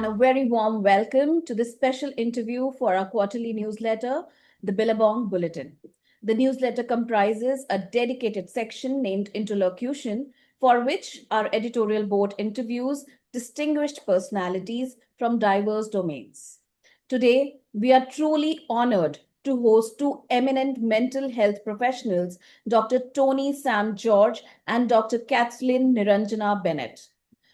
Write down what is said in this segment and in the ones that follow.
and a very warm welcome to this special interview for our quarterly newsletter, the Billabong Bulletin. The newsletter comprises a dedicated section named Interlocution, for which our editorial board interviews distinguished personalities from diverse domains. Today, we are truly honored to host two eminent mental health professionals, Dr. Tony Sam George and Dr. Cathlyn Niranjana Bennett.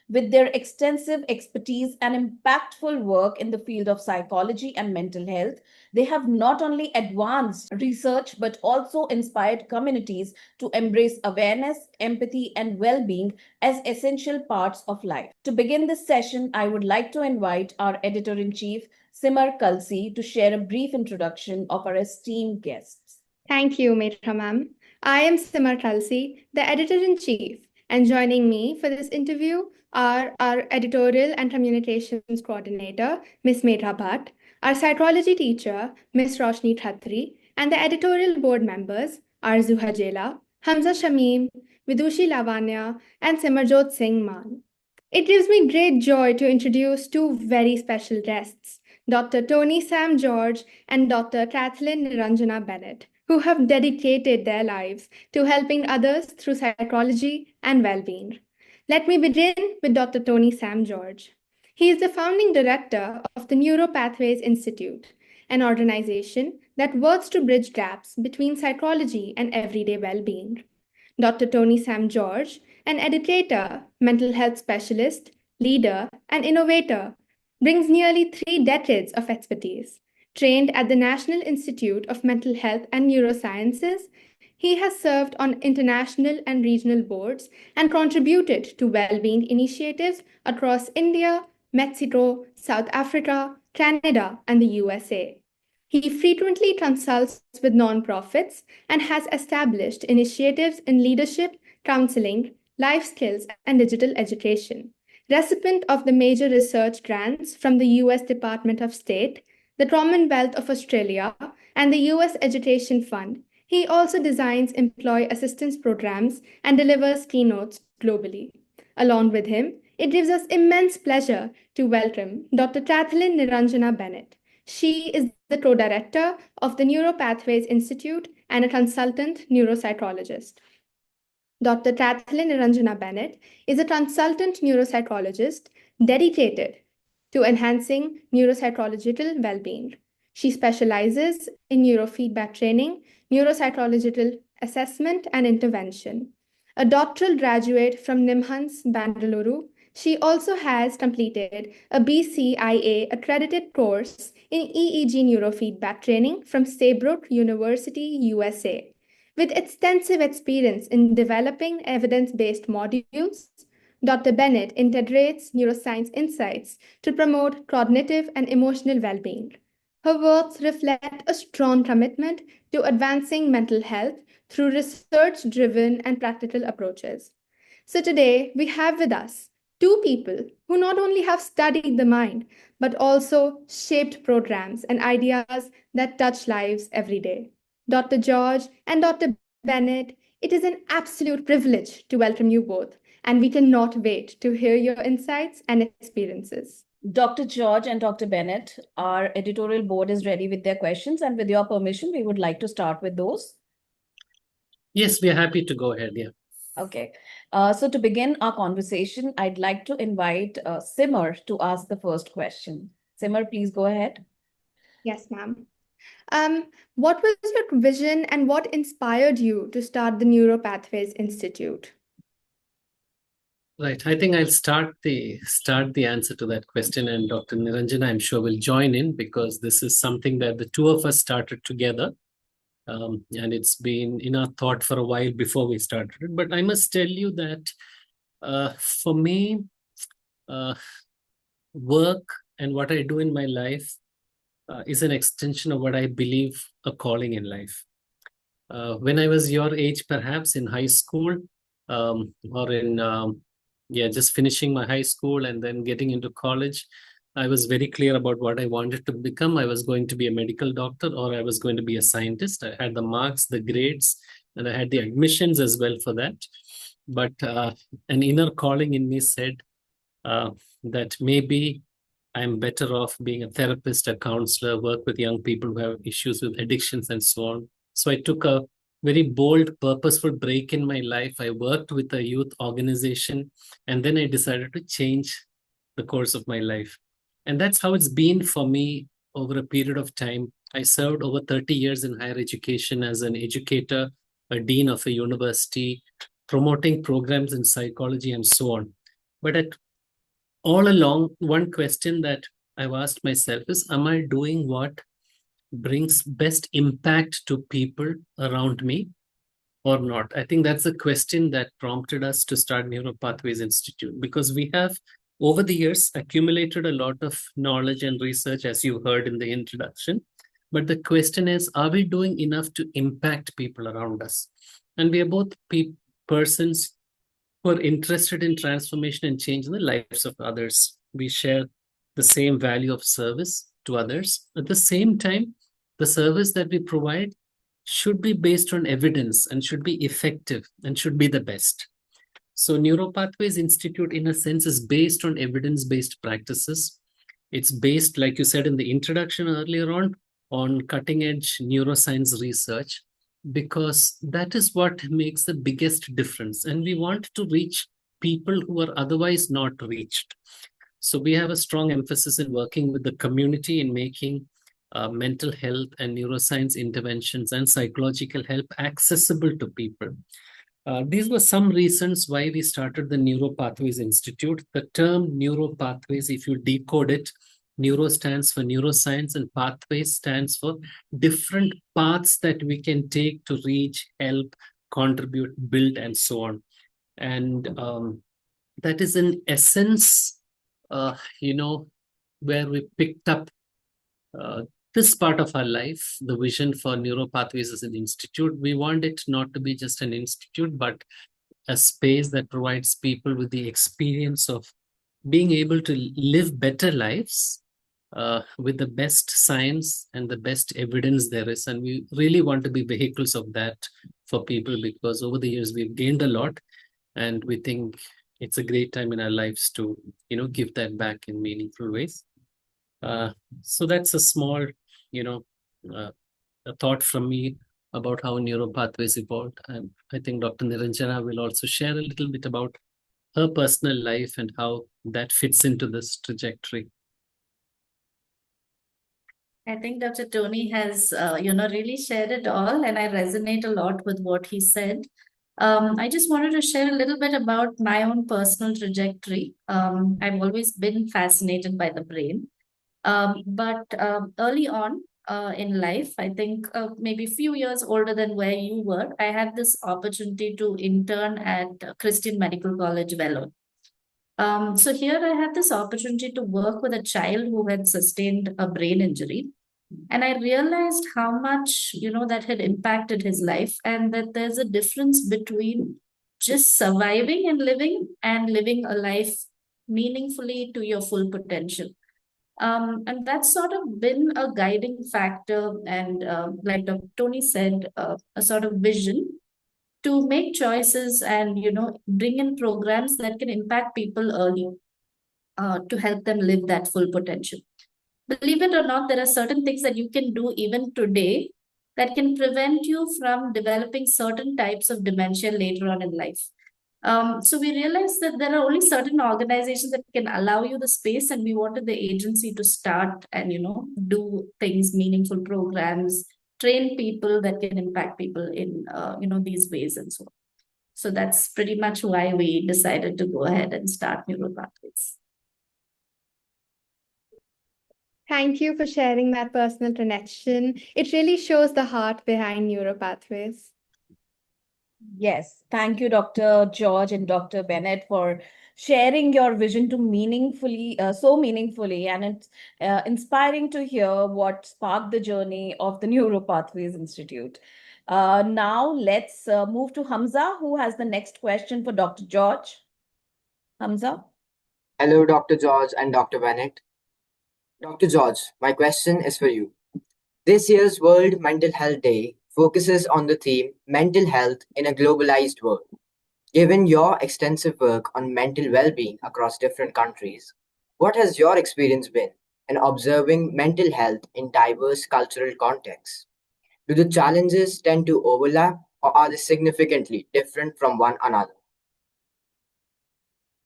With their extensive expertise and impactful work in the field of psychology and mental health, they have not only advanced research but also inspired communities to embrace awareness, empathy, and well being as essential parts of life. To begin this session, I would like to invite our editor in chief, Simar Kalsi, to share a brief introduction of our esteemed guests. Thank you, Mehta ma'am. I am Simar Kalsi, the editor-in-chief, and joining me for this interview are our editorial and communications coordinator, Ms. Mehta Bhatt, our psychology teacher, Ms. Roshni Khatri, and the editorial board members, Arzu Hajela, Hamza Shamim, Vidushi Lavanya, and Simarjot Singh Man. It gives me great joy to introduce two very special guests, Dr. Tony Sam George and Dr. Cathlyn Niranjana Bennett, who have dedicated their lives to helping others through psychology and well-being. Let me begin with Dr. Tony Sam George. He is the founding director of the NeuroPathways Institute, an organization that works to bridge gaps between psychology and everyday well-being. Dr. Tony Sam George, an educator, mental health specialist, leader, and innovator, brings nearly 3 decades of expertise. Trained at the National Institute of Mental Health and Neurosciences, he has served on international and regional boards and contributed to well-being initiatives across India, Mexico, South Africa, Canada, and the USA. He frequently consults with nonprofits and has established initiatives in leadership, counseling, life skills, and digital education. Recipient of the major research grants from the US Department of State, the Commonwealth of Australia, and the US Education Fund, he also designs employee assistance programs and delivers keynotes globally. Along with him, it gives us immense pleasure to welcome Dr. Cathlyn Niranjana Bennett. She is the co-director of the NeuroPathways Institute and a consultant neuropsychologist. Dr. Cathlyn Niranjana Bennett is a consultant neuropsychologist dedicated to enhancing neuropsychological well-being. She specializes in neurofeedback training, neuropsychological assessment, and intervention. A doctoral graduate from NIMHANS, Bangalore, she also has completed a BCIA accredited course in EEG neurofeedback training from Saybrook University, USA. With extensive experience in developing evidence-based modules, Dr. Bennett integrates neuroscience insights to promote cognitive and emotional well-being. Her works reflect a strong commitment to advancing mental health through research-driven and practical approaches. So today, we have with us two people who not only have studied the mind, but also shaped programs and ideas that touch lives every day. Dr. George and Dr. Bennett, it is an absolute privilege to welcome you both, and we cannot wait to hear your insights and experiences. Dr. George and Dr. Bennett, our editorial board is ready with their questions, and with your permission, we would like to start with those. Yes, we are happy to go ahead. Yeah. Okay. So to begin our conversation, I'd like to invite Simar to ask the first question. Simar, please go ahead. Yes, ma'am. What was your vision and what inspired you to start the NeuroPathways Institute? Right. I think I'll start the answer to that question, and Dr. Niranjana, I'm sure, will join in because this is something that the two of us started together. And it's been in our thought for a while before we started it. But I must tell you that for me, work and what I do in my life is an extension of what I believe a calling in life. When I was your age, perhaps in high school or in just finishing my high school and then getting into college, I was very clear about what I wanted to become. I was going to be a medical doctor or I was going to be a scientist. I had the marks, the grades, and I had the admissions as well for that. But an inner calling in me said that maybe I'm better off being a therapist, a counselor, work with young people who have issues with addictions and so on. So I took a very bold, purposeful break in my life. I worked with a youth organization, and then I decided to change the course of my life. And that's how it's been for me over a period of time. I served over 30 years in higher education as an educator, a dean of a university, promoting programs in psychology and so on. But all along, one question that I've asked myself is, am I doing what brings best impact to people around me or not? I think that's a question that prompted us to start NeuroPathways Institute, because we have, over the years, accumulated a lot of knowledge and research, as you heard in the introduction. But the question is, are we doing enough to impact people around us? And we are both persons who are interested in transformation and change in the lives of others. We share the same value of service to others. At the same time, the service that we provide should be based on evidence and should be effective and should be the best. So NeuroPathways Institute, in a sense, is based on evidence-based practices. It's based, like you said in the introduction earlier on cutting-edge neuroscience research, because that is what makes the biggest difference. And we want to reach people who are otherwise not reached. So we have a strong emphasis in working with the community in making mental health and neuroscience interventions and psychological help accessible to people. These were some reasons why we started the NeuroPathways Institute. The term NeuroPathways, if you decode it, neuro stands for neuroscience and pathways stands for different paths that we can take to reach, help, contribute, build, and so on. And that is in essence, where we picked up this part of our life, the vision for NeuroPathways as an institute. We want it not to be just an institute, but a space that provides people with the experience of being able to live better lives with the best science and the best evidence there is. And we really want to be vehicles of that for people, because over the years we've gained a lot, and we think it's a great time in our lives to, give that back in meaningful ways. So that's a small, a thought from me about how NeuroPathways evolved. And I think Dr. Niranjana will also share a little bit about her personal life and how that fits into this trajectory. I think Dr. Tony has, really shared it all, and I resonate a lot with what he said. I just wanted to share a little bit about my own personal trajectory. I've always been fascinated by the brain. But early on in life, I think maybe a few years older than where you were, I had this opportunity to intern at Christian Medical College, Vellore. So here I had this opportunity to work with a child who had sustained a brain injury. And I realized how much, that had impacted his life, and that there's a difference between just surviving and living a life meaningfully to your full potential. And that's sort of been a guiding factor, and like Dr. Tony said, a sort of vision to make choices and bring in programs that can impact people early to help them live that full potential. Believe it or not, there are certain things that you can do even today that can prevent you from developing certain types of dementia later on in life. So we realized that there are only certain organizations that can allow you the space, and we wanted the agency to start and do things, meaningful programs, train people that can impact people in these ways and so on. So that's pretty much why we decided to go ahead and start NeuroPathways. Thank you for sharing that personal connection. It really shows the heart behind NeuroPathways. Yes, thank you, Dr. George and Dr. Bennett, for sharing your vision to so meaningfully, and it's inspiring to hear what sparked the journey of the NeuroPathways Institute. Now let's move to Hamza, who has the next question for Dr. George. Hamza? Hello, Dr. George and Dr. Bennett. Dr. George, my question is for you. This year's World Mental Health Day focuses on the theme mental health in a globalized world. Given your extensive work on mental well-being across different countries, What has your experience been in observing mental health in diverse cultural contexts? Do the challenges tend to overlap or are they significantly different from one another?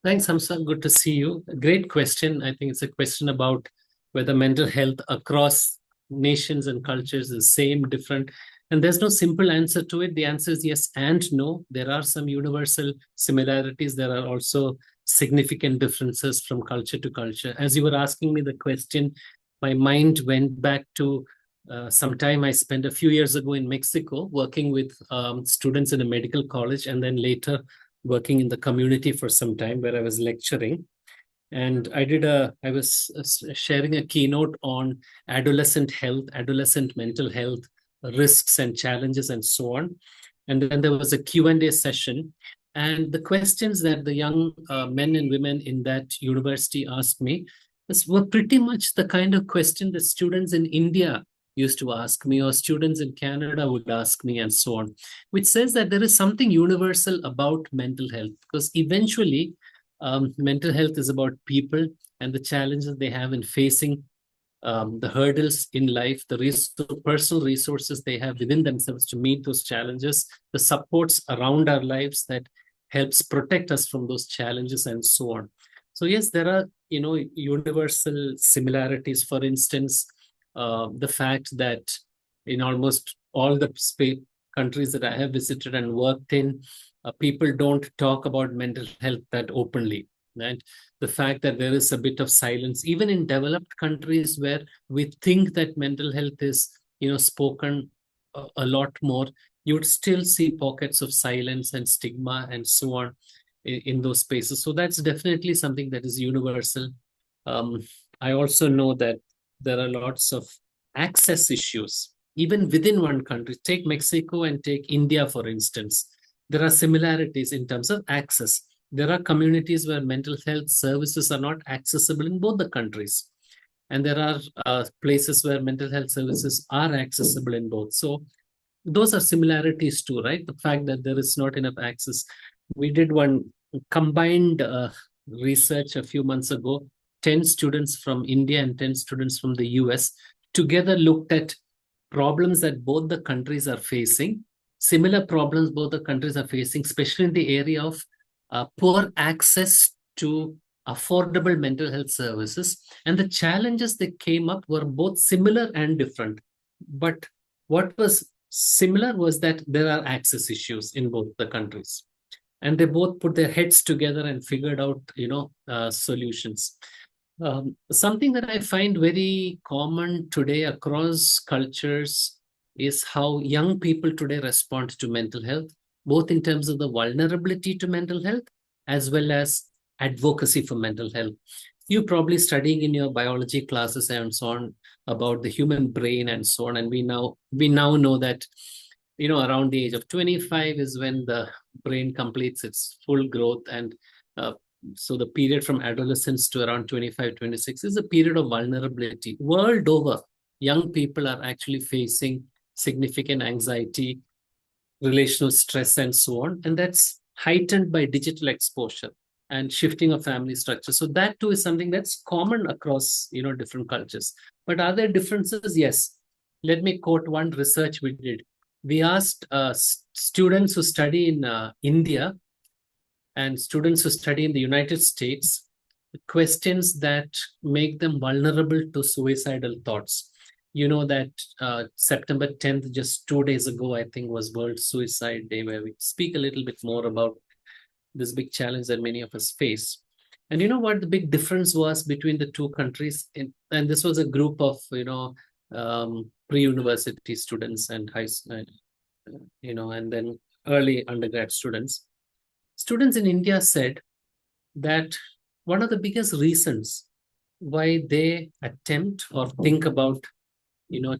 Thanks, Hamsa. Good to see you. A great question. I think it's a question about whether mental health across nations and cultures is same, different. And there's no simple answer to it. The answer is yes and no. There are some universal similarities. There are also significant differences from culture to culture. As you were asking me the question, my mind went back to some time I spent a few years ago in Mexico working with students in a medical college, and then later working in the community for some time where I was lecturing. And I was sharing a keynote on adolescent health, adolescent mental health, risks and challenges and so on. And then there was a Q&A session. And the questions that the young men and women in that university asked me were pretty much the kind of question that students in India used to ask me, or students in Canada would ask me, and so on, which says that there is something universal about mental health, because eventually mental health is about people and the challenges they have in facing the hurdles in life, the personal resources they have within themselves to meet those challenges, the supports around our lives that helps protect us from those challenges, and so on. So yes, there are universal similarities. For instance, the fact that in almost all the countries that I have visited and worked in, people don't talk about mental health that openly. Right? The fact that there is a bit of silence, even in developed countries where we think that mental health is, spoken a lot more, you would still see pockets of silence and stigma and so on in those spaces. So that's definitely something that is universal. I also know that there are lots of access issues, even within one country. Take Mexico and take India, for instance. There are similarities in terms of access. There are communities where mental health services are not accessible in both the countries. And there are places where mental health services are accessible in both. So those are similarities too, right? The fact that there is not enough access. We did one combined research a few months ago. 10 students from India and 10 students from the US together looked at problems that both the countries are facing, similar problems both the countries are facing, especially in the area of poor access to affordable mental health services. And the challenges that came up were both similar and different. But what was similar was that there are access issues in both the countries. And they both put their heads together and figured out, solutions. Something that I find very common today across cultures is how young people today respond to mental health, both in terms of the vulnerability to mental health as well as advocacy for mental health. You're probably studying in your biology classes and so on about the human brain and so on. And we now know that, around the age of 25 is when the brain completes its full growth. And so the period from adolescence to around 25, 26 is a period of vulnerability. World over, young people are actually facing significant anxiety, relational stress, and so on. And that's heightened by digital exposure and shifting of family structure. So that too is something that's common across, different cultures. But are there differences? Yes. Let me quote one research we did. We asked students who study in India and students who study in the United States questions that make them vulnerable to suicidal thoughts. You know that September 10th, just 2 days ago, I think, was World Suicide Day, where we speak a little bit more about this big challenge that many of us face. And you know what the big difference was between the two countries? And this was a group of, pre-university students and high school, and then early undergrad students. Students in India said that one of the biggest reasons why they attempt or think about,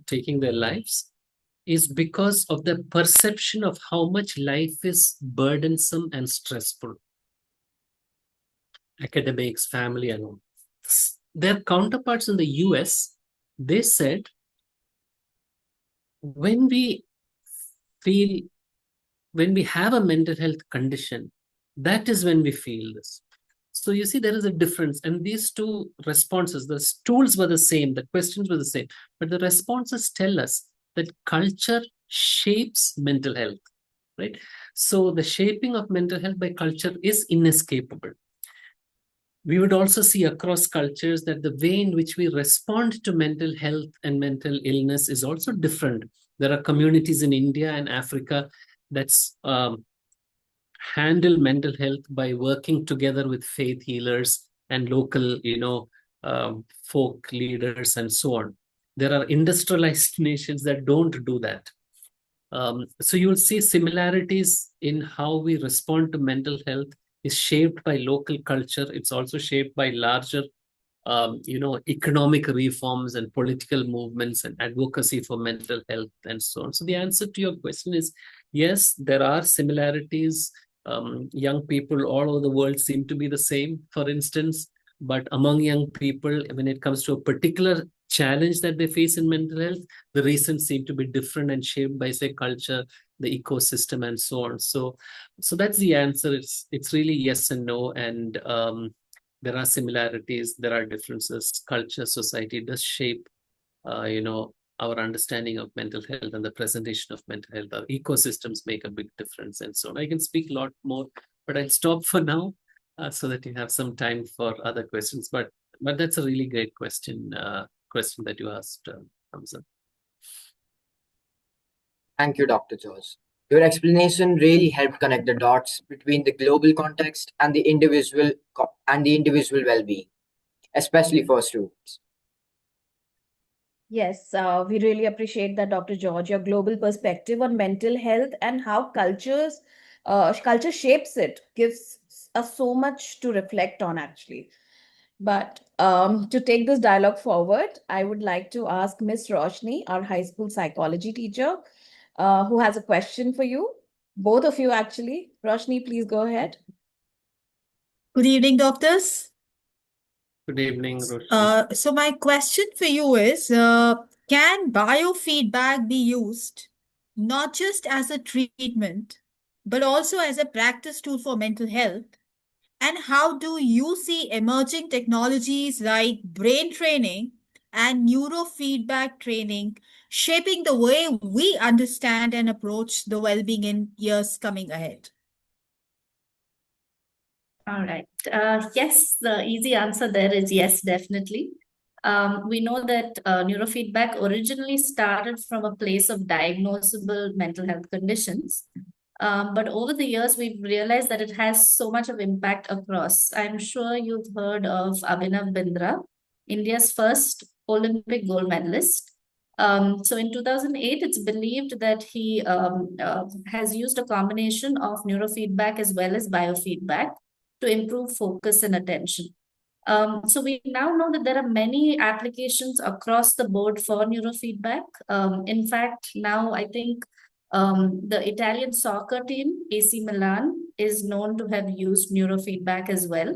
taking their lives is because of the perception of how much life is burdensome and stressful. Academics, family, and all. Their counterparts in the US, they said, when we have a mental health condition, that is when we feel this. So you see, there is a difference. And these two responses, the tools were the same, the questions were the same, but the responses tell us that culture shapes mental health, right? So the shaping of mental health by culture is inescapable. We would also see across cultures that the way in which we respond to mental health and mental illness is also different. There are communities in India and Africa that's handle mental health by working together with faith healers and local, folk leaders and so on. There are industrialized nations that don't do that. So you will see similarities in how we respond to mental health is shaped by local culture. It's also shaped by larger, economic reforms and political movements and advocacy for mental health and so on. So the answer to your question is yes, there are similarities. Young people all over the world seem to be the same, for instance, but among young people, when it comes to a particular challenge that they face in mental health, the reasons seem to be different and shaped by, say, culture, the ecosystem, and so on. So that's the answer. It's really yes and no, and there are similarities, there are differences. Culture, society does shape, our understanding of mental health and the presentation of mental health. Our ecosystems make a big difference, and so on. I can speak a lot more, but I'll stop for now so that you have some time for other questions. But that's a really great question that you asked, Hamza. Thank you, Dr. George. Your explanation really helped connect the dots between the global context and the individual well-being, especially for students. Yes, we really appreciate that, Dr. George, your global perspective on mental health and how culture shapes it gives us so much to reflect on, actually. But to take this dialogue forward, I would like to ask Miss Roshni, our high school psychology teacher, who has a question for you. Both of you, actually. Roshni, please go ahead. Good evening, doctors. Good evening, Roshni. So my question for you is, can biofeedback be used not just as a treatment, but also as a practice tool for mental health? And how do you see emerging technologies like brain training and neurofeedback training shaping the way we understand and approach the well-being in years coming ahead? All right. Yes, the easy answer there is yes, definitely. We know that neurofeedback originally started from a place of diagnosable mental health conditions. But over the years, we've realized that it has so much of impact across. I'm sure you've heard of Abhinav Bindra, India's first Olympic gold medalist. So in 2008, it's believed that he has used a combination of neurofeedback as well as biofeedback to improve focus and attention. So we now know that there are many applications across the board for neurofeedback. In fact, now I think the Italian soccer team, AC Milan, is known to have used neurofeedback as well.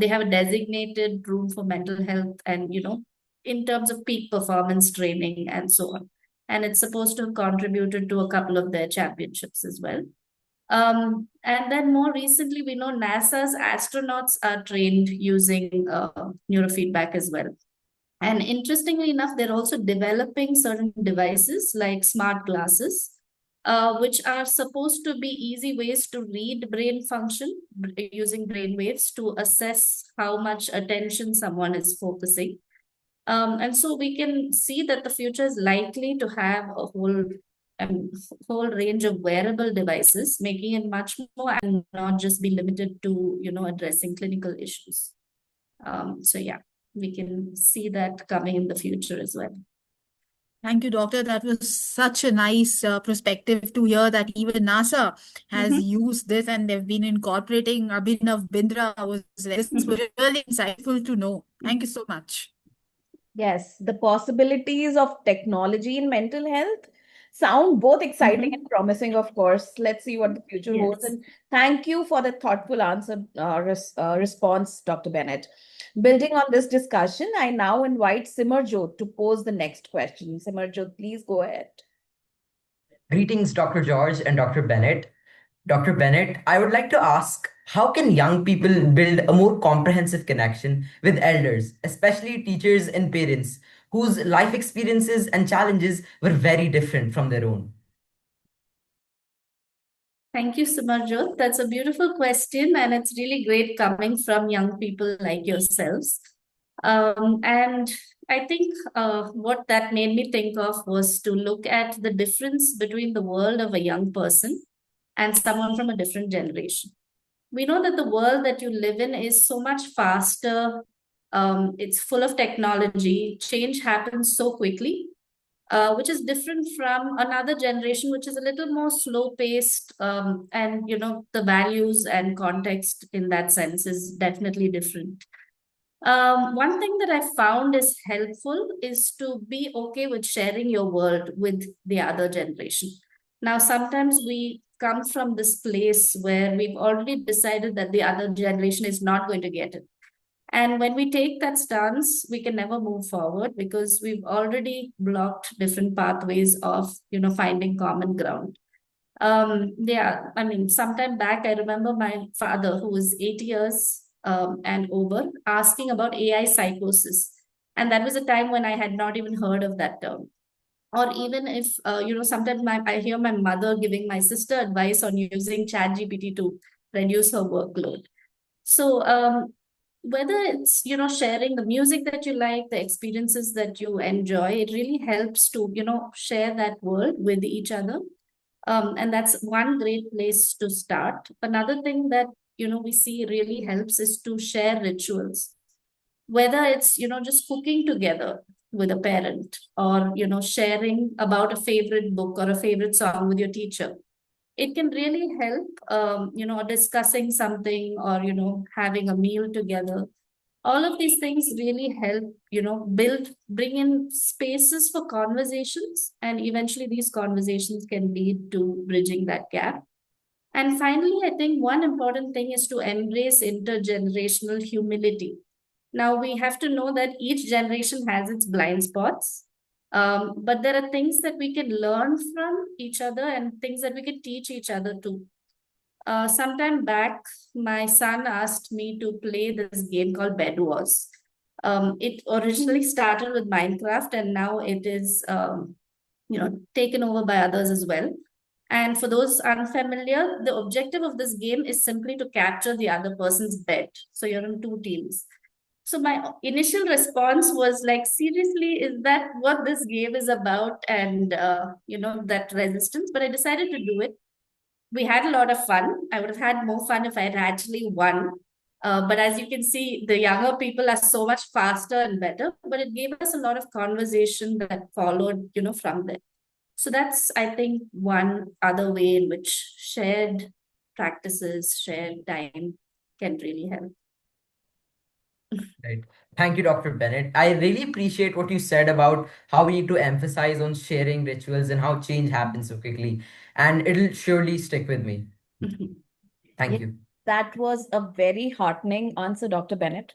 They have a designated room for mental health and, in terms of peak performance training and so on. And it's supposed to have contributed to a couple of their championships as well. And then more recently, we know NASA's astronauts are trained using neurofeedback as well. And interestingly enough, they're also developing certain devices like smart glasses, which are supposed to be easy ways to read brain function using brain waves to assess how much attention someone is focusing. And so we can see that the future is likely to have a whole range of wearable devices, making it much more and not just be limited to, addressing clinical issues. So yeah, we can see that coming in the future as well. Thank you, Doctor. That was such a nice perspective to hear that even NASA has used this and they've been incorporating Abhinav Bindra. This was really insightful to know. Thank you so much. Yes, the possibilities of technology in mental health sound both exciting and promising, of course. Let's see what the future holds. Yes. And thank you for the thoughtful answer, response, Dr. Bennett. Building on this discussion, I now invite Simarjot to pose the next question. Simarjot, please go ahead. Greetings, Dr. George and Dr. Bennett. Dr. Bennett, I would like to ask, how can young people build a more comprehensive connection with elders, especially teachers and parents, whose life experiences and challenges were very different from their own? Thank you, Simarjot. That's a beautiful question, and it's really great coming from young people like yourselves. And I think what that made me think of was to look at the difference between the world of a young person and someone from a different generation. We know that the world that you live in is so much faster. It's full of technology. Change happens so quickly, which is different from another generation, which is a little more slow paced. And, the values and context in that sense is definitely different. One thing that I found is helpful is to be okay with sharing your world with the other generation. Now, sometimes we come from this place where we've already decided that the other generation is not going to get it. And when we take that stance, we can never move forward because we've already blocked different pathways of, finding common ground. Yeah, I mean, sometime back, I remember my father, who was 80 years and over, asking about AI psychosis. And that was a time when I had not even heard of that term. Or even if, sometimes I hear my mother giving my sister advice on using ChatGPT to reduce her workload. So, whether it's, sharing the music that you like, the experiences that you enjoy, it really helps to, share that world with each other. And that's one great place to start. Another thing that, we see really helps is to share rituals, whether it's, just cooking together with a parent or, sharing about a favorite book or a favorite song with your teacher. It can really help, discussing something or, having a meal together. All of these things really help, bring in spaces for conversations, and eventually these conversations can lead to bridging that gap. And finally, I think one important thing is to embrace intergenerational humility. Now, we have to know that each generation has its blind spots, but there are things that we can learn from each other and things that we can teach each other too. Sometime back, my son asked me to play this game called Bed Wars. It originally started with Minecraft, and now it is, taken over by others as well. And for those unfamiliar, the objective of this game is simply to capture the other person's bed. So you're in two teams. So my initial response was like, seriously, is that what this game is about? And, that resistance. But I decided to do it. We had a lot of fun. I would have had more fun if I had actually won. But as you can see, the younger people are so much faster and better. But it gave us a lot of conversation that followed, from there. So that's, I think, one other way in which shared practices, shared time can really help. Right. Thank you, Dr. Bennett. I really appreciate what you said about how we need to emphasize on sharing rituals and how change happens so quickly. And it'll surely stick with me. Thank Yes, you. that was a very heartening answer, Dr. Bennett.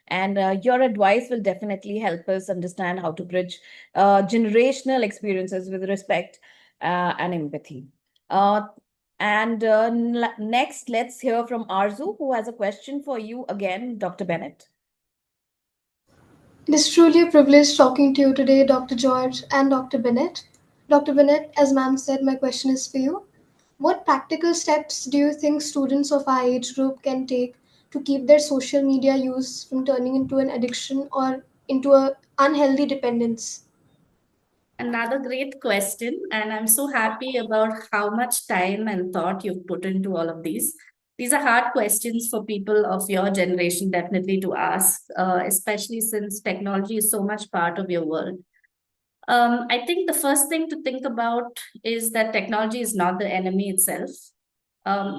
And your advice will definitely help us understand how to bridge generational experiences with respect and empathy. Next, let's hear from Arzu, who has a question for you again, Dr. Bennett. It is truly a privilege talking to you today, Dr. George and Dr. Bennett. Dr. Bennett, as ma'am said, my question is for you. What practical steps do you think students of our age group can take to keep their social media use from turning into an addiction or into an unhealthy dependence? Another great question, and I'm so happy about how much time and thought you've put into all of these. These are hard questions for people of your generation, definitely to ask, especially since technology is so much part of your world. I think the first thing to think about is that technology is not the enemy itself.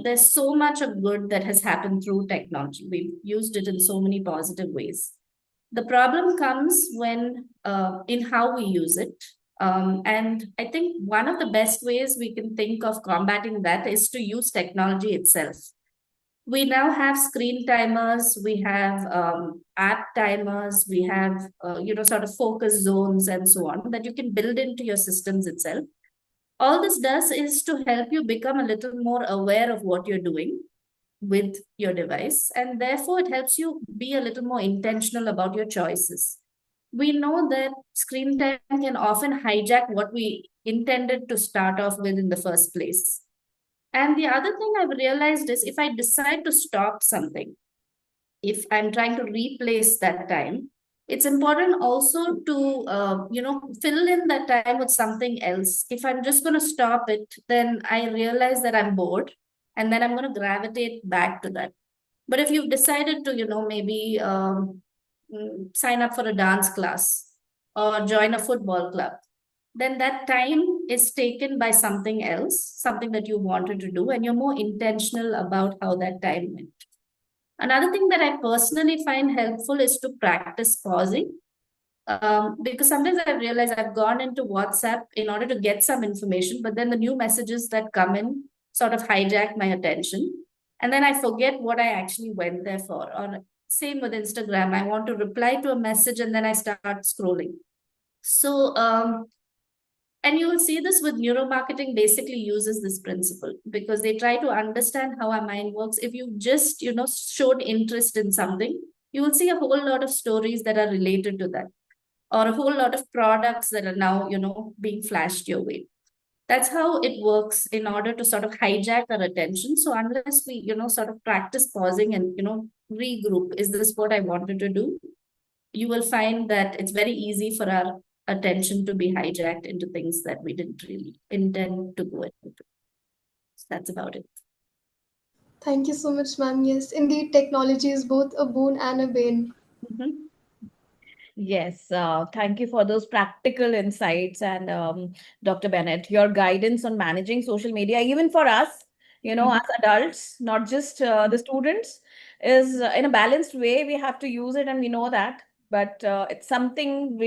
There's so much of good that has happened through technology. We've used it in so many positive ways. The problem comes when in how we use it. And I think one of the best ways we can think of combating that is to use technology itself. We now have screen timers, we have app timers, we have, sort of focus zones and so on that you can build into your systems itself. All this does is to help you become a little more aware of what you're doing with your device, and therefore it helps you be a little more intentional about your choices. We know that screen time can often hijack what we intended to start off with in the first place. And the other thing I've realized is if I decide to stop something, if I'm trying to replace that time, it's important also to fill in that time with something else. If I'm just going to stop it, then I realize that I'm bored, and then I'm going to gravitate back to that. But if you've decided to maybe sign up for a dance class or join a football club, then that time is taken by something else, something that you wanted to do, and you're more intentional about how that time went. Another thing that I personally find helpful is to practice pausing. Because sometimes I realize I've gone into WhatsApp in order to get some information, but then the new messages that come in sort of hijack my attention. And then I forget what I actually went there for. Or same with Instagram, I want to reply to a message and then I start scrolling. So, and you will see this with neuromarketing basically uses this principle because they try to understand how our mind works. If you just, showed interest in something, you will see a whole lot of stories that are related to that, or a whole lot of products that are now, being flashed your way. That's how it works in order to sort of hijack our attention. So unless we, sort of practice pausing and, regroup, is this what I wanted to do? You will find that it's very easy for our attention to be hijacked into things that we didn't really intend to go into. So that's about it. Thank you so much, ma'am. Yes, indeed, technology is both a boon and a bane. Mhm. Yes, thank you for those practical insights. And Dr. Bennett, your guidance on managing social media, even for us, as adults, not just the students, is in a balanced way. We have to use it, and we know that. But it's something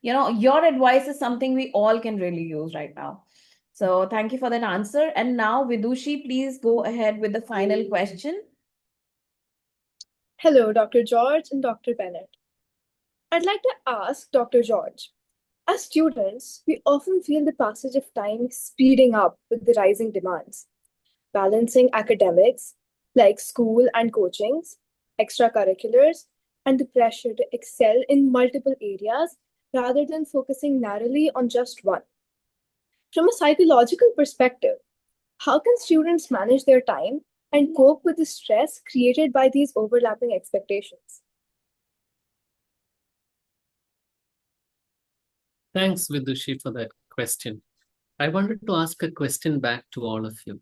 your advice is something we all can really use right now. So thank you for that answer. And now, Vidushi, please go ahead with the final question. Hello, Dr. George and Dr. Bennett. I'd like to ask Dr. George, as students, we often feel the passage of time speeding up with the rising demands, balancing academics like school and coachings, extracurriculars, and the pressure to excel in multiple areas rather than focusing narrowly on just one. From a psychological perspective, how can students manage their time and cope with the stress created by these overlapping expectations? Thanks, Vidushi, for that question. I wanted to ask a question back to all of you.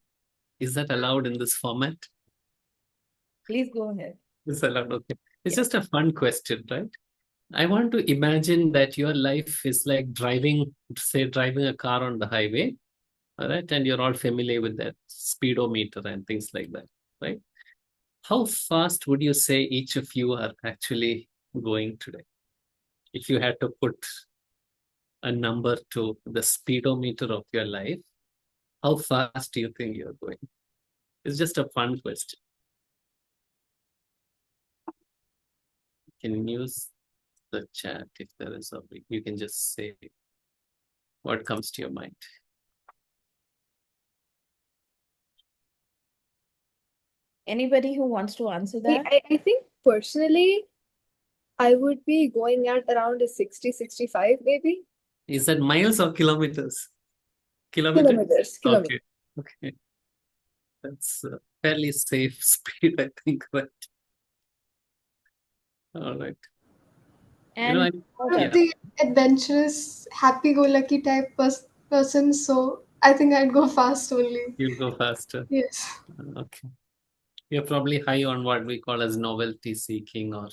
Is that allowed in this format? Please go ahead. It's allowed, okay. It's just a fun question, right? I want to imagine that your life is like driving a car on the highway, all right? And you're all familiar with that speedometer and things like that, right? How fast would you say each of you are actually going today? If you had to put a number to the speedometer of your life, how fast do you think you're going? It's just a fun question. You can use the chat if there is something. You can just say what comes to your mind. Anybody who wants to answer that? I think personally, I would be going at around a 60, 65 maybe. Is that miles or kilometers? Kilometers. Kilometers. Okay. That's a fairly safe speed, I think, right? All right. And I'm the adventurous, happy-go-lucky type person, so I think I'd go fast only. You'll go faster. Yes. Okay. You're probably high on what we call as novelty seeking or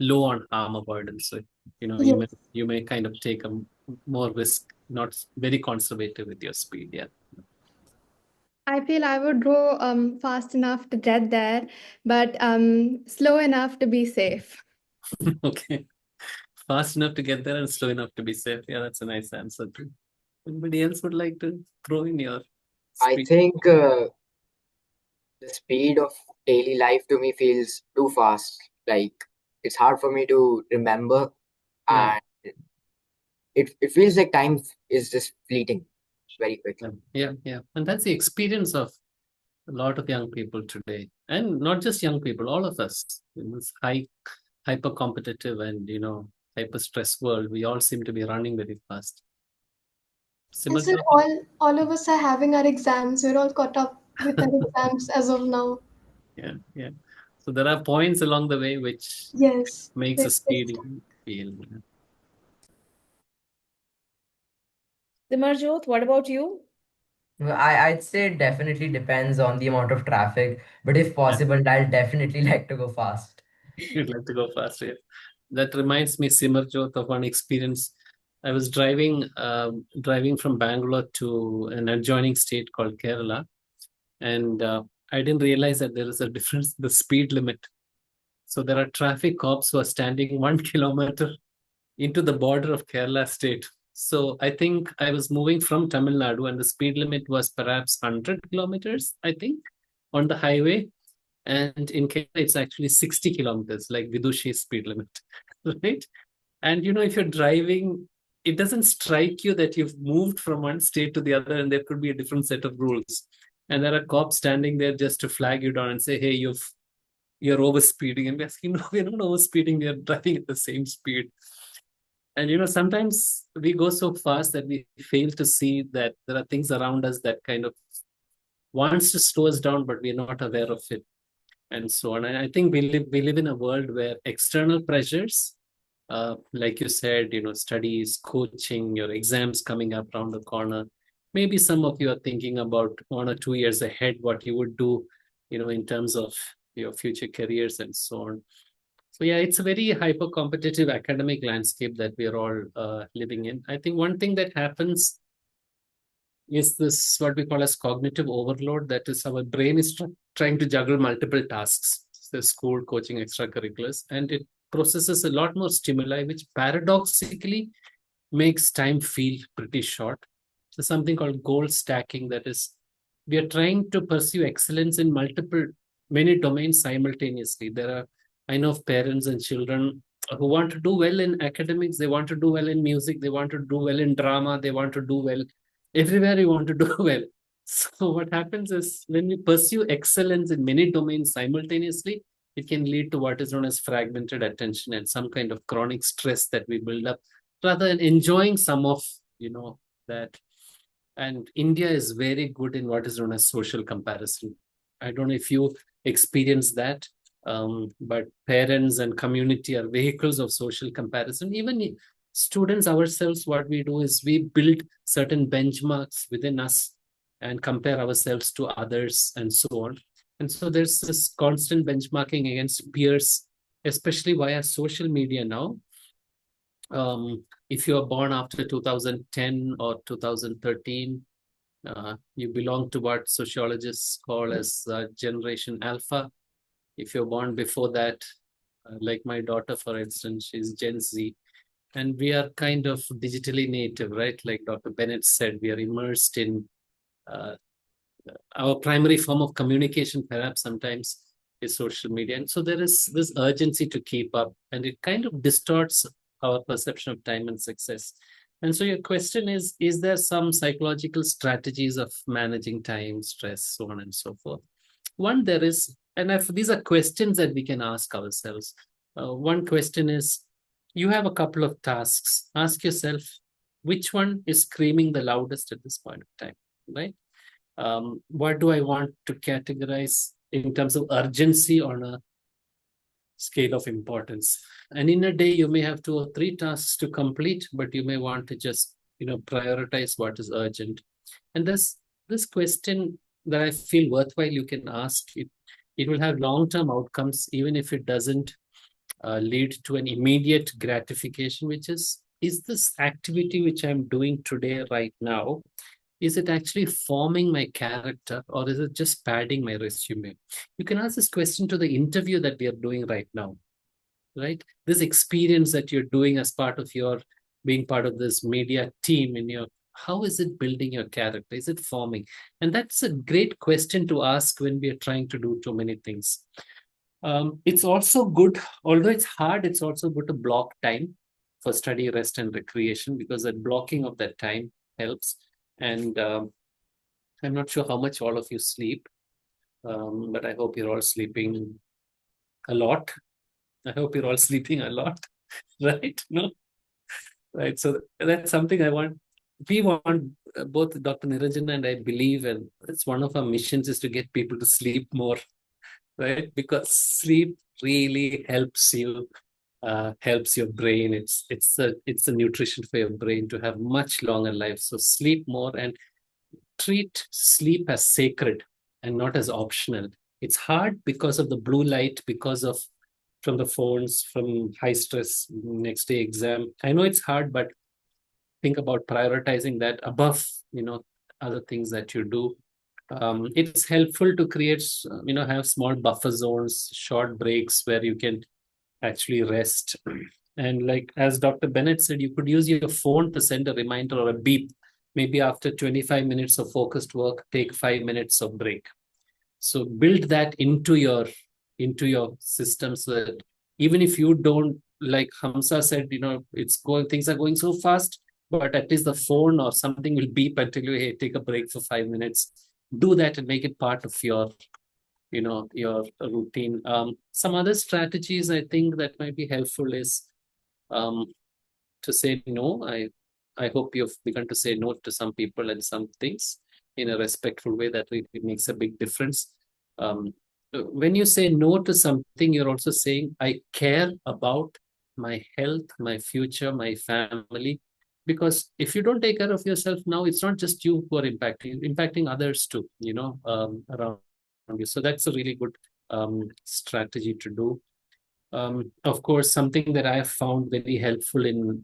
low on harm avoidance. So, Yes. you may kind of take a more risk, not very conservative with your speed. Yeah. I feel I would go fast enough to get there, but slow enough to be safe. Okay. Fast enough to get there and slow enough to be safe. Yeah, that's a nice answer too. Anybody else would like to throw in your I speed? think the speed of daily life to me feels too fast. Like it's hard for me to remember, Yeah. and it feels like time is just fleeting. very quickly. Yeah. And that's the experience of a lot of young people today. And not just young people, all of us. In this hyper competitive and, hyper stress world, we all seem to be running very fast. And sir, all of us are having our exams. We're all caught up with our exams as of now. Yeah. So there are points along the way which Yes. makes us feel. Simarjot, what about you? Well, I'd say it definitely depends on the amount of traffic, but if possible, I'll definitely like to go fast. You'd like to go fast, yeah. That reminds me, Simarjot, of one experience. I was driving from Bangalore to an adjoining state called Kerala, and I didn't realize that there is a difference in the speed limit. So there are traffic cops who are standing 1 kilometer into the border of Kerala state. So I think I was moving from Tamil Nadu, and the speed limit was perhaps 100 kilometers, I think, on the highway. And in Kerala, it's actually 60 kilometers, like Vidushi's speed limit, right? And, if you're driving, it doesn't strike you that you've moved from one state to the other and there could be a different set of rules. And there are cops standing there just to flag you down and say, hey, you're overspeeding. And we're asking, no, we're not overspeeding. We're driving at the same speed. And, sometimes we go so fast that we fail to see that there are things around us that kind of wants to slow us down, but we're not aware of it. And so on. And I think we live in a world where external pressures, like you said, studies, coaching, your exams coming up around the corner. Maybe some of you are thinking about 1 or 2 years ahead, what you would do, in terms of your future careers and so on. So yeah, it's a very hyper competitive academic landscape that we are all living in. I think one thing that happens is this what we call as cognitive overload. That is, our brain is trying to juggle multiple tasks, so school, coaching, extracurriculars, and it processes a lot more stimuli, which paradoxically makes time feel pretty short. So something called goal stacking, that is, we are trying to pursue excellence in many domains simultaneously. I know of parents and children who want to do well in academics, they want to do well in music, they want to do well in drama, they want to do well everywhere you want to do well. So what happens is, when we pursue excellence in many domains simultaneously, it can lead to what is known as fragmented attention and some kind of chronic stress that we build up rather than enjoying some of, that. And India is very good in what is known as social comparison. I don't know if you experience that, but parents and community are vehicles of social comparison. Even students ourselves, what we do is we build certain benchmarks within us and compare ourselves to others and so on. And so there's this constant benchmarking against peers, especially via social media now. If you are born after 2010 or 2013, you belong to what sociologists call as Generation Alpha. If you're born before that, like my daughter, for instance, she's Gen Z. And we are kind of digitally native, right? Like Dr. Bennett said, we are immersed in our primary form of communication, perhaps sometimes, is social media. And so there is this urgency to keep up, and it kind of distorts our perception of time and success. And so your question is there some psychological strategies of managing time, stress, so on and so forth? One, there is, and these are questions that we can ask ourselves. One question is, you have a couple of tasks. Ask yourself, which one is screaming the loudest at this point of time, right? What do I want to categorize in terms of urgency on a scale of importance? And in a day, you may have 2 or 3 tasks to complete, but you may want to just, prioritize what is urgent. And this question that I feel worthwhile you can ask. It will have long-term outcomes, even if it doesn't lead to an immediate gratification, which is this activity which I'm doing today, right now, is it actually forming my character, or is it just padding my resume? You can ask this question to the interview that we are doing right now, right? This experience that you're doing as part of being part of this media team how is it building your character? Is it forming? And that's a great question to ask when we are trying to do too many things. It's also good, although it's hard, it's also good to block time for study, rest, and recreation, because that blocking of that time helps. And I'm not sure how much all of you sleep, but I hope you're all sleeping a lot. I hope you're all sleeping a lot, right? No, right. So that's something we want, both Dr. Niranjana and I believe, and it's one of our missions is to get people to sleep more, right? Because sleep really helps you, helps your brain. It's a nutrition for your brain to have much longer life. So sleep more and treat sleep as sacred and not as optional. It's hard because of the blue light, because of from the phones, from high stress next day exam. I know it's hard, but think about prioritizing that above, other things that you do. It's helpful to create, have small buffer zones, short breaks where you can actually rest. And like as Dr. Bennett said, you could use your phone to send a reminder or a beep. Maybe after 25 minutes of focused work, take 5 minutes of break. So build that into your system so that even if you don't, like Hamza said, things are going so fast, but at least the phone or something will beep until you, hey, take a break for 5 minutes. Do that and make it part of your routine. Some other strategies I think that might be helpful is to say no. I hope you've begun to say no to some people and some things in a respectful way. That really makes a big difference. When you say no to something, you're also saying, I care about my health, my future, my family. Because if you don't take care of yourself now, it's not just you who are impacting others too, around you. So that's a really good strategy to do. Of course, something that I have found very helpful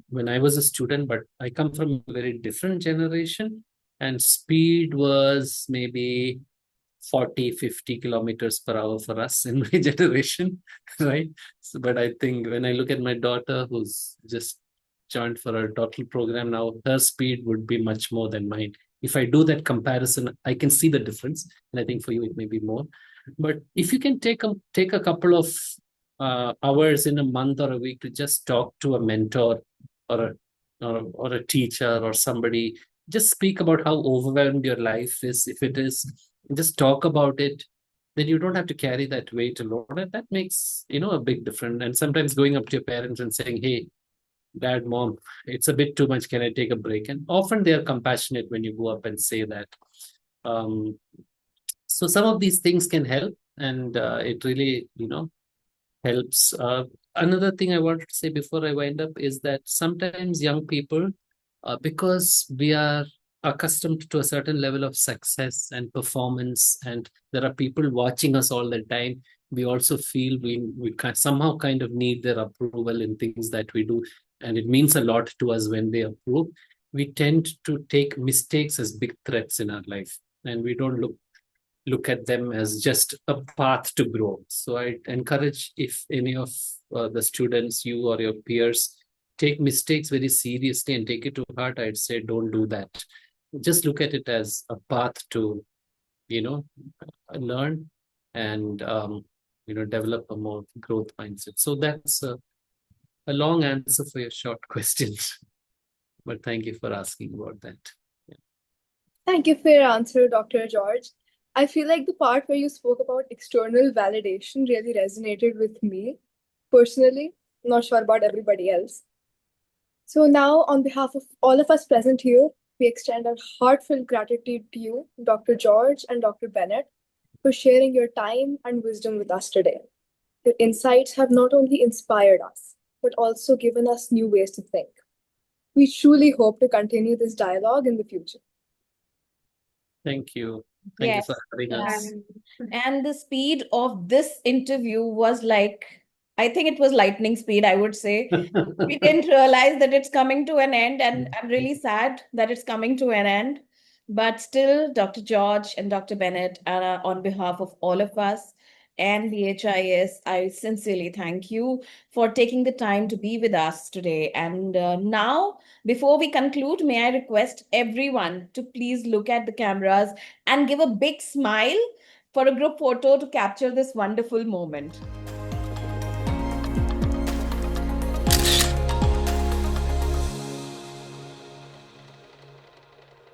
when I was a student, but I come from a very different generation, and speed was maybe 40, 50 kilometers per hour for us in my generation, right? So, but I think when I look at my daughter, who's just joined for a doctoral program now, her speed would be much more than mine. If I do that comparison, I can see the difference. And I think for you, it may be more. But if you can take a couple of hours in a month or a week to just talk to a mentor or a teacher or somebody, just speak about how overwhelmed your life is. If it is, just talk about it. Then you don't have to carry that weight alone. And that makes, a big difference. And sometimes going up to your parents and saying, hey, Dad, Mom, it's a bit too much. Can I take a break? And often they are compassionate when you go up and say that. So some of these things can help, and it really, helps. Another thing I wanted to say before I wind up is that sometimes young people, because we are accustomed to a certain level of success and performance, and there are people watching us all the time, we also feel we can somehow kind of need their approval in things that we do, and it means a lot to us when they approve. We tend to take mistakes as big threats in our life, and we don't look at them as just a path to grow. So I encourage, if any of the students, you or your peers, take mistakes very seriously and take it to heart, I'd say don't do that. Just look at it as a path to, learn and, develop a more growth mindset. So that's a long answer for your short questions. But thank you for asking about that. Yeah. Thank you for your answer, Dr. George. I feel like the part where you spoke about external validation really resonated with me personally. Not sure about everybody else. So now, on behalf of all of us present here, we extend our heartfelt gratitude to you, Dr. George and Dr. Bennett, for sharing your time and wisdom with us today. Your insights have not only inspired us, but also given us new ways to think. We truly hope to continue this dialogue in the future. Thank you. Thank you for having us. And the speed of this interview was like, I think it was lightning speed, I would say. We didn't realize that it's coming to an end, and I'm really sad that it's coming to an end. But still, Dr. George and Dr. Bennett, on behalf of all of us and the HIS, I sincerely thank you for taking the time to be with us today. And now, before we conclude, may I request everyone to please look at the cameras and give a big smile for a group photo to capture this wonderful moment.